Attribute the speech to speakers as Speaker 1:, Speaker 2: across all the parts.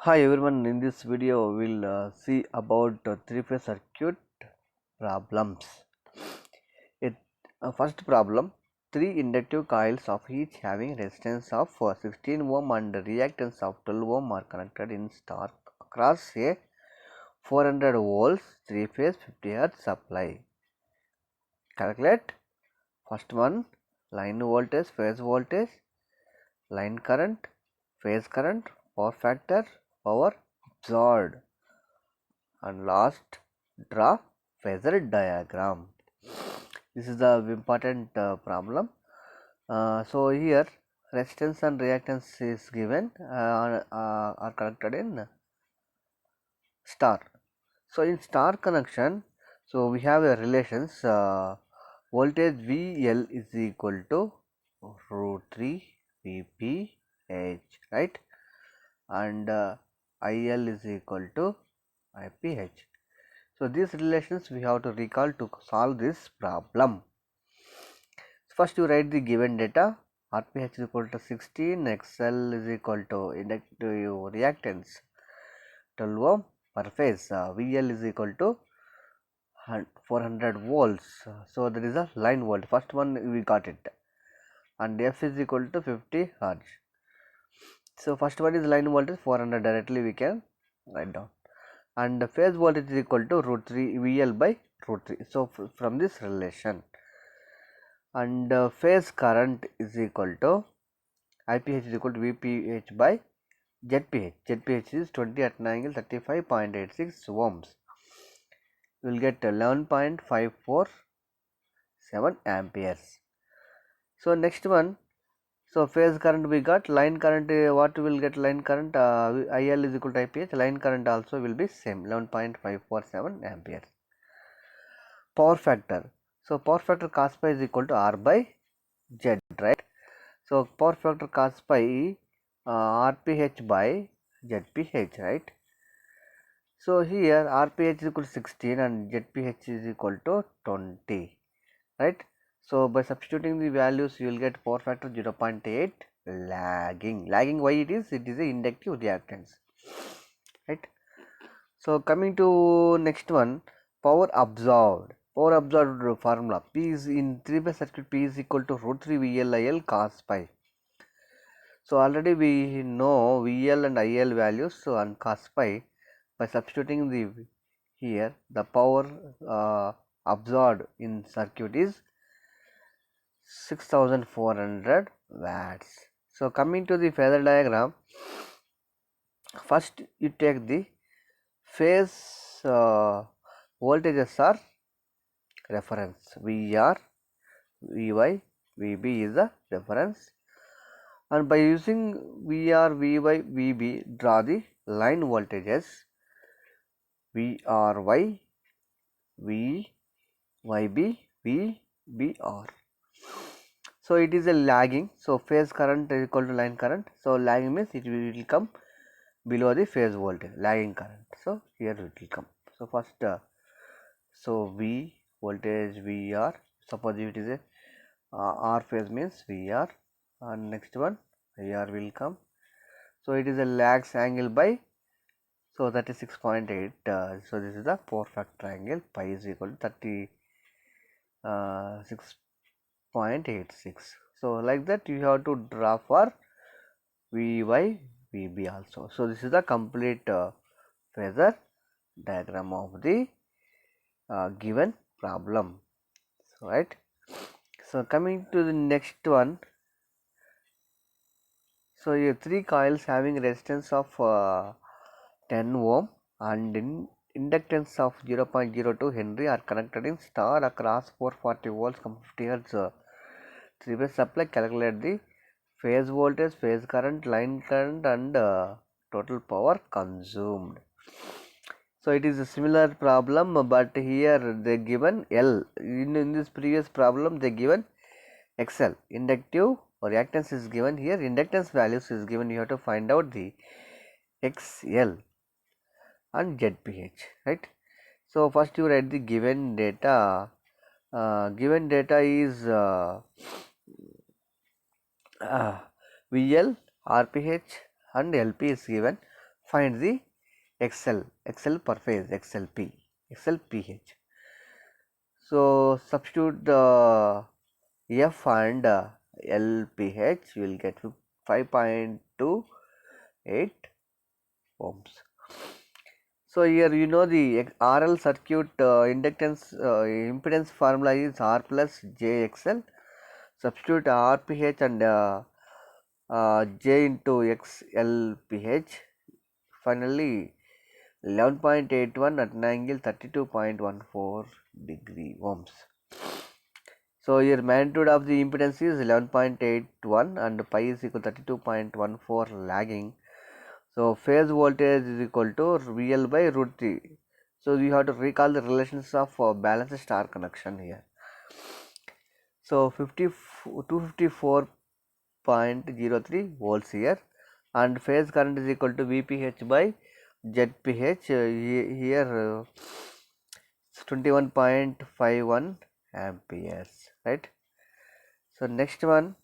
Speaker 1: Hi everyone, in this video we'll see about three-phase circuit problems. It, First problem, three inductive coils of each having resistance of 16 ohm and reactance of 12 ohm are connected in star across a 400 volts three-phase 50 Hz supply. Calculate first one, line voltage, line current, phase current, power factor, power absorbed, and last draw phasor diagram. This is the important problem. So here resistance and reactance is given are connected in star. So in star connection, so we have a relations voltage VL is equal to root 3 VPH, right, and IL is equal to IPH. So these relations we have to recall to solve this problem. First you write the given data. RPH is equal to 16, XL is equal to inductive reactance 12 ohm per phase, VL is equal to 400 volts. So that is a line volt. First one we got it, and F is equal to 50 Hz. So first one is line voltage 400, directly we can write down, and the phase voltage is equal to root 3 VL by root 3. So from this relation, and phase current is equal to IPH is equal to VPH by ZPH. ZPH is 20 at an angle 35.86 ohms. You will get 11.547 amperes. So next one, so phase current we got, line current, what will get line current, IL is equal to IPH, line current also will be same 11.547 amperes. Power factor, so power factor cos pi is equal to R by Z, right? So power factor cos pi RPH by ZPH, right? So here RPH is equal to 16 and ZPH is equal to 20, right? So by substituting the values you will get power factor 0.8 lagging. Lagging, why it is? It is a inductive reactance, right? So coming to next one, power absorbed. Power absorbed formula, P is in three-phase circuit, P is equal to root 3 VLIL cos pi. So already we know VL and IL values, so and cos pi. By substituting the here, the power absorbed in circuit is 6400 watts. So coming to the phasor diagram, first you take the phase voltages are reference, VR, VY, VB is the reference, and by using VR, VY, VB, draw the line voltages VRY, VYB, VBR. So it is a lagging, so phase current is equal to line current, so lagging means it will come below the phase voltage, lagging current, so here it will come. So first so V voltage VR, suppose it is a R phase means VR, and next one IR will come. So it is a lags angle by, so 36.8, so this is the power factor angle, pi is equal to 36.86. so like that you have to draw for VY, VB also. So this is the complete phasor diagram of the given problem, right? So coming to the next one, so here three coils having resistance of 10 ohm and inductance of 0.02 Henry are connected in star across 440 volts 50 Hz three-phase supply. Calculate the phase voltage, phase current, line current, and total power consumed. So it is a similar problem, but here they given L. In this previous problem they given XL, inductive reactance is given. Here inductance values is given. You have to find out the XL and ZPH, right? So first you write the given data. Given data is VL, RPH and LP is given. find the XL per phase, XLPH. So substitute the F and LPH, you will get 5.28 ohms. So here you know the RL circuit inductance impedance formula is R plus JXL. Substitute RPH and J into XLPH. Finally 11.81 at an angle 32.14 degree ohms. So here magnitude of the impedance is 11.81 and pi is equal to 32.14 lagging. So phase voltage is equal to VL by root 3. So you have to recall the relations of balanced star connection here. So 254.03 volts here, and phase current is equal to VPH by ZPH. Here 21.51 amperes, right? So next one,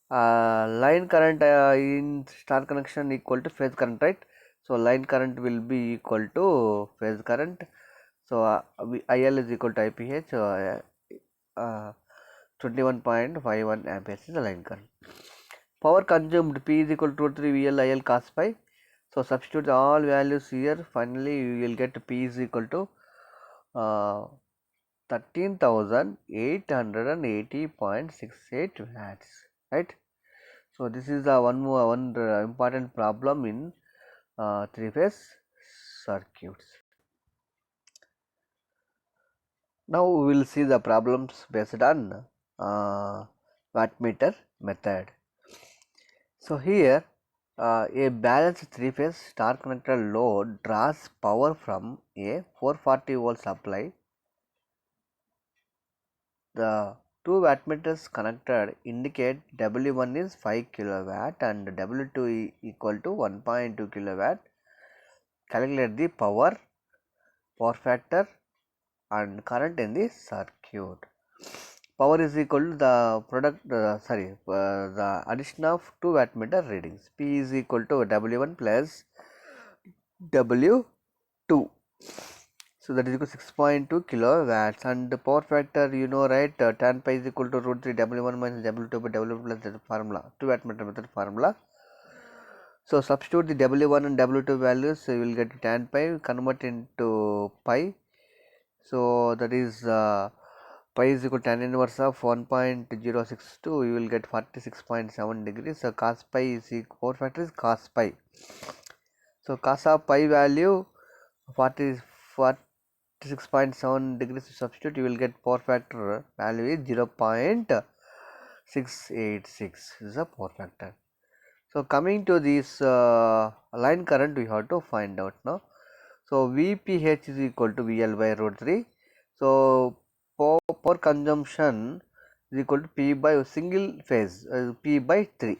Speaker 1: line current in star connection equal to phase current, right? So line current will be equal to phase current. So IL is equal to IPH. 21.51 amperes is the line current. Power consumed P is equal to 3 VL IL cos phi. So substitute all values here. Finally, you will get P is equal to 13,880.68 watts, right? So this is the one important problem in three-phase circuits. Now we will see the problems based on wattmeter method. So here a balanced three-phase star connected load draws power from a 440 volt supply. The two wattmeters connected indicate W1 is 5 kilowatt and W2 equal to 1.2 kilowatt. Calculate the power factor and current in the circuit. Power is equal to the the addition of two wattmeter readings. P is equal to W1 plus W2. So that is equal to 6.2 kilowatts, and the power factor you know, right, tan pi is equal to root 3 W1 minus W2 by W1 plus the formula, two wattmeter method formula. So substitute the W1 and W2 values, so you will get tan pi, convert into pi. So that is pi is equal to tan inverse of 1.062, you will get 46.7 degrees. So cos pi is equal, power factor is cos pi. So cos of pi value 46.7 degrees to substitute, you will get power factor value is 0.686 is the power factor. So coming to this line current, we have to find out now. So VPH is equal to VL by root 3. So power consumption is equal to P by single phase, P by 3.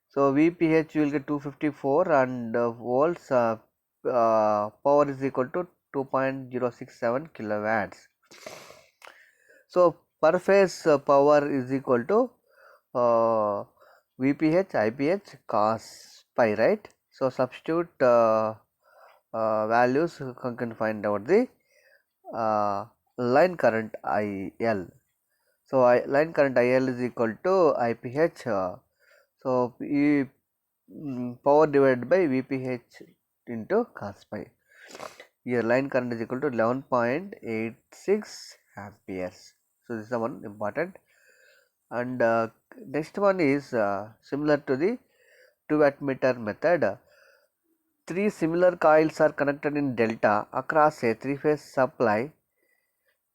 Speaker 1: So VPH you will get 254 and volts, power is equal to 2.067 kilowatts. So per phase power is equal to VPH IPH cos pi, right? So substitute values, you can find out the line current IL. So line current IL is equal to IPH. So power divided by VPH into cos pi. Here line current is equal to 11.86 amperes. So this is the one important. And next one is similar to the two wattmeter method. Three similar coils are connected in delta across a three-phase supply.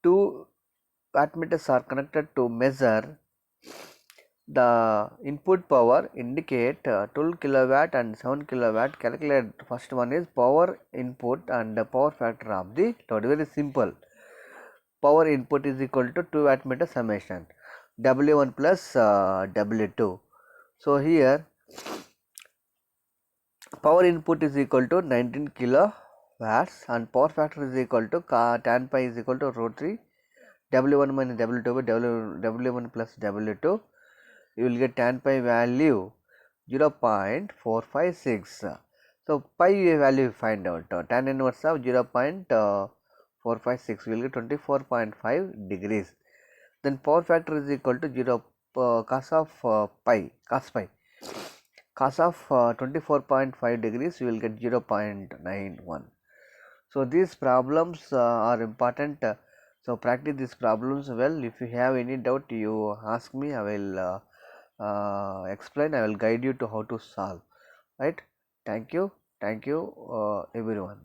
Speaker 1: Two wattmeters are connected to measure the input power, indicate 12 kilowatt and 7 kilowatt. Calculate first one is power input and the power factor of the load. Very simple. Power input is equal to 2 wattmeter summation W1 plus W2. So here power input is equal to 19 kilowatts and power factor is equal to tan pi is equal to root 3 W1 minus W2 by W1 plus W2. You will get tan pi value 0.456. So pi value find out, tan inverse of 0.456 will get 24.5 degrees. Then power factor is equal to 0 cos of cos pi. Cos of 24.5 degrees, you will get 0.91. So these problems are important. So practice these problems well. If you have any doubt, you ask me. I will explain. I will guide you to how to solve. Right? Thank you. Thank you, everyone.